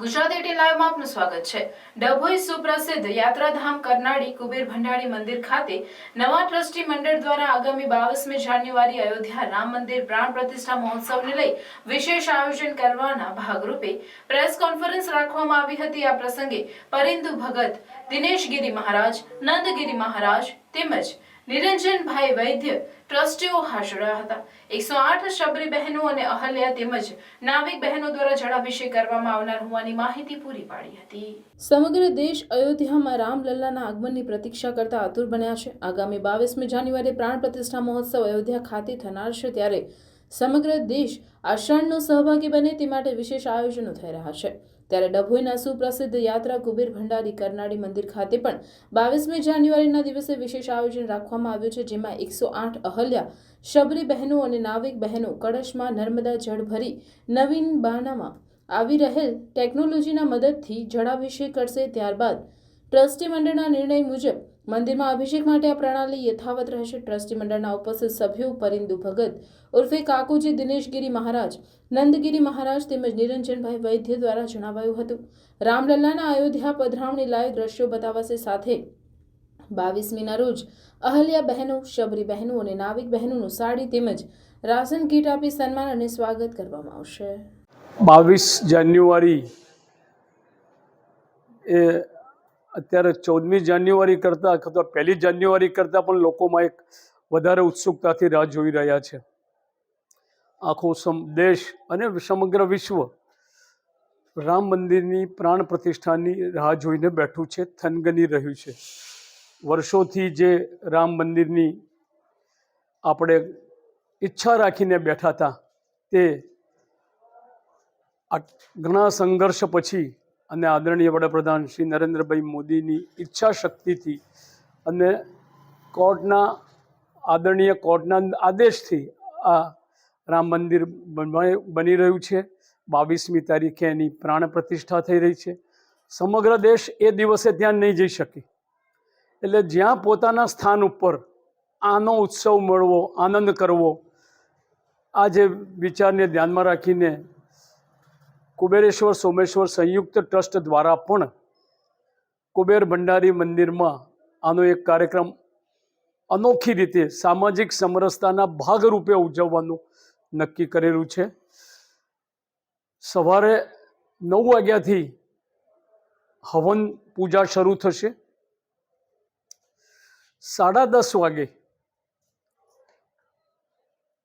ગુજરાત 18 લાઈવમાં આપનું સ્વાગત છે। ડભોઈ સુપ્રસિદ્ધ યાત્રાધામ કરનાળી કુબેર ભંડારી મંદિર ખાતે નવા ટ્રસ્ટી મંડળ દ્વારા આગામી 22મી જાન્યુઆરી અયોધ્યા રામ મંદિર પ્રાણ પ્રતિષ્ઠા મહોત્સવને લઈ વિશેષ આયોજન કરવાના ભાગરૂપે પ્રેસ કોન્ફરન્સ રાખવામાં આવી હતી। આ પ્રસંગે પરિંદુ ભગત, દિનેશ ગિરી મહારાજ, નંદ ગિરી મહારાજ તેમજ નિરંજનભાઈ વૈદ્ય ટ્રસ્ટીઓ હાજર રહ્યા હતા। 108 શબરી બહેનો અને અહલ્યા તેમજ નાવિક બહેનો દ્વારા જળાભિષેક કરવામાં આવનાર હોવાની માહિતી પૂરી પાડી હતી। સમગ્ર દેશ અયોધ્યામાં રામલલ્લાના આગમનની પ્રતીક્ષા કરતા આતુર બન્યા છે। આગામી 22મી જાન્યુઆરી પ્રાણ પ્રતિષ્ઠા મહોત્સવ અયોધ્યા ખાતે થનાર છે, ત્યારે સમગ્ર દેશ આ ક્ષણનો સહભાગી બને તે માટે વિશેષ આયોજનો થઈ રહ્યા છે। ત્યારે ડભોઈના સુપ્રસિદ્ધ યાત્રા કુબેર ભંડારી કરનાળી મંદિર ખાતે પણ 22મી જાન્યુઆરીના દિવસે વિશેષ આયોજન રાખવામાં આવ્યું છે, જેમાં 108 અહલ્યા શબરી બહેનો અને નાવિક બહેનો કળશમાં નર્મદા જળ ભરી નવીન બાનામાં આવી રહેલ ટેકનોલોજીના મદદથી જળાભિષેક કરશે। ત્યારબાદ ટ્રસ્ટી મંડળના નિર્ણય મુજબ મંદિરમાં અભિષેક માટે આ પ્રણાલી યથાવત રહેશે। ટ્રસ્ટી મંડળના ઉપસ્થિત સભ્યો પરિંદુ ભગત ઉર્ફે કાકુજી, દિનેશગીરી મહારાજ, નંદગીરી મહારાજ તેમજ નિરંજનભાઈ વૈદ્ય દ્વારા જણાવાયું હતું। રામલલ્લાના અયોધ્યા પધરામણી લાઈવ દ્રશ્યો બતાવશે, સાથે 22મીના રોજ અહલ્યા બહેનો, શબરી બહેનો અને નાવિક બહેનોનું સાડી તેમજ રાશન કીટ આપી સન્માન અને સ્વાગત કરવામાં આવશે। 22 જાન્યુઆરી એ અત્યારે 14મી જાન્યુઆરી કરતાં અથવા 1લી જાન્યુઆરી કરતાં પણ લોકોમાં એક વધારે ઉત્સુકતાથી રાહ જોઈ રહ્યા છે। આખો દેશ અને સમગ્ર વિશ્વ રામ મંદિરની પ્રાણ પ્રતિષ્ઠાની રાહ જોઈને બેઠું છે, થનગની રહ્યું છે। વર્ષોથી જે રામ મંદિરની આપણે ઈચ્છા રાખીને બેઠા હતા, તે ઘણા સંઘર્ષ પછી અને આદરણીય વડાપ્રધાન શ્રી નરેન્દ્રભાઈ મોદીની ઈચ્છા શક્તિથી અને આદરણીય કોર્ટના આદેશથી આ રામ મંદિર બની રહ્યું છે। 22મી તારીખે એની પ્રાણ પ્રતિષ્ઠા થઈ રહી છે। સમગ્ર દેશ એ દિવસે ત્યાં નહીં જઈ શકે, એટલે જ્યાં પોતાના સ્થાન ઉપર આનો ઉત્સવ મળવો, આનંદ કરવો, આ જે વિચારને ધ્યાનમાં રાખીને કુબેરેશ્વર સોમેશ્વર સંયુક્ત ટ્રસ્ટ દ્વારા પણ કુબેર ભંડારી મંદિરમાં આનો એક કાર્યક્રમ અનોખી રીતે સામાજિક સમરસતાના ભાગરૂપે ઉજવવાનું નક્કી કરેલું છે। સવારે 9 વાગ્યાથી હવન પૂજા શરૂ થશે। 10:30 વાગે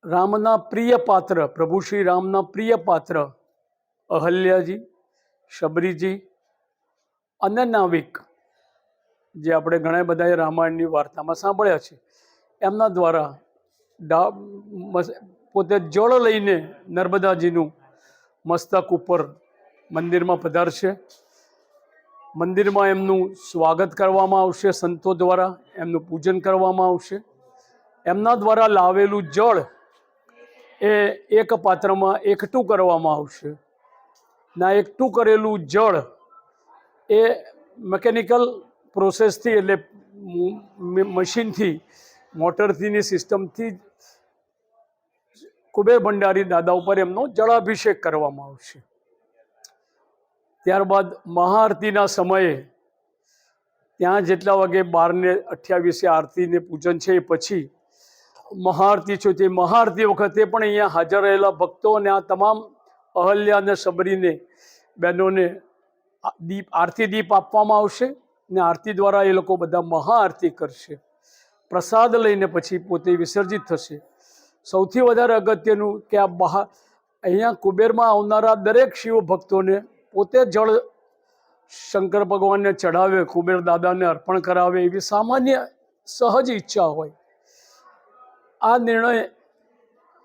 રામના પ્રિય પાત્ર, પ્રભુ શ્રી રામના પ્રિય પાત્ર અહલ્યાજી, શબરીજી અને નાવિક, જે આપણે ઘણા બધાએ રામાયણની વાર્તામાં સાંભળ્યા છે, એમના દ્વારા પોતે જળ લઈને નર્મદાજીનું મસ્તક ઉપર મંદિરમાં પધારશે। મંદિરમાં એમનું સ્વાગત કરવામાં આવશે, સંતો દ્વારા એમનું પૂજન કરવામાં આવશે। એમના દ્વારા લાવેલું જળ એ એક પાત્રમાં એકઠું કરવામાં આવશે। ના એકઠું કરેલું જળ એ મિકેનિકલ પ્રોસેસથી, એટલે મશીનથી, મોટરથીની સિસ્ટમથી કુબેર ભંડારી દાદા ઉપર એમનો જળાભિષેક કરવામાં આવશે। ત્યારબાદ મહાઆરતીના સમયે ત્યાં જેટલા વાગે 12:28 આરતીને પૂજન છે, એ પછી મહાઆરતી છે, તે મહાઆરતી વખતે પણ અહીંયા હાજર રહેલા ભક્તો અને આ તમામ અહલ્યા અને શબરીને બહેનોને આરતી દીપ આપવામાં આવશે ને આરતી દ્વારા એ લોકો બધા મહાઆરતી કરશે। પ્રસાદ લઈને પછી પોતે વિસર્જિત થશે। સૌથી વધારે અગત્યનું કે અહીંયા કુબેરમાં આવનારા દરેક શિવ ભક્તોને પોતે જળ શંકર ભગવાનને ચઢાવે, કુબેર દાદાને અર્પણ કરાવે, એવી સામાન્ય સહજ ઈચ્છા હોય। આ નિર્ણય,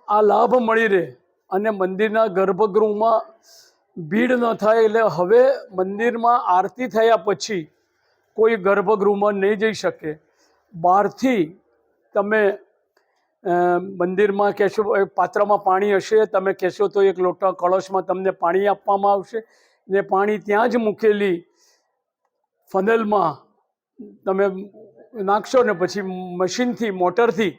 આ લાભ મળી રહે અને મંદિરના ગર્ભગૃહમાં ભીડ ન થાય, એટલે હવે મંદિરમાં આરતી થયા પછી કોઈ ગર્ભગૃહમાં નહીં જઈ શકે। બહારથી તમે મંદિરમાં કહેશો, પાત્રમાં પાણી હશે, તમે કહેશો તો એક લોટા કળશમાં તમને પાણી આપવામાં આવશે ને પાણી ત્યાં જ મૂકેલી ફનલમાં તમે નાખશો ને પછી મશીનથી, મોટરથી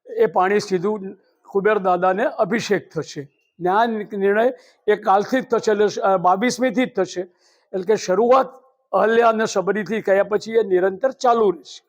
એ પાણી સીધું કુબેર દાદાને અભિષેક થશે। ન્યાય નિર્ણય એ કાલથી જ થશે, એટલે 22મીથી જ થશે. એટલે કે શરૂઆત અહલ્યા અને શબરીથી કર્યા પછી એ નિરંતર ચાલુ રહેશે.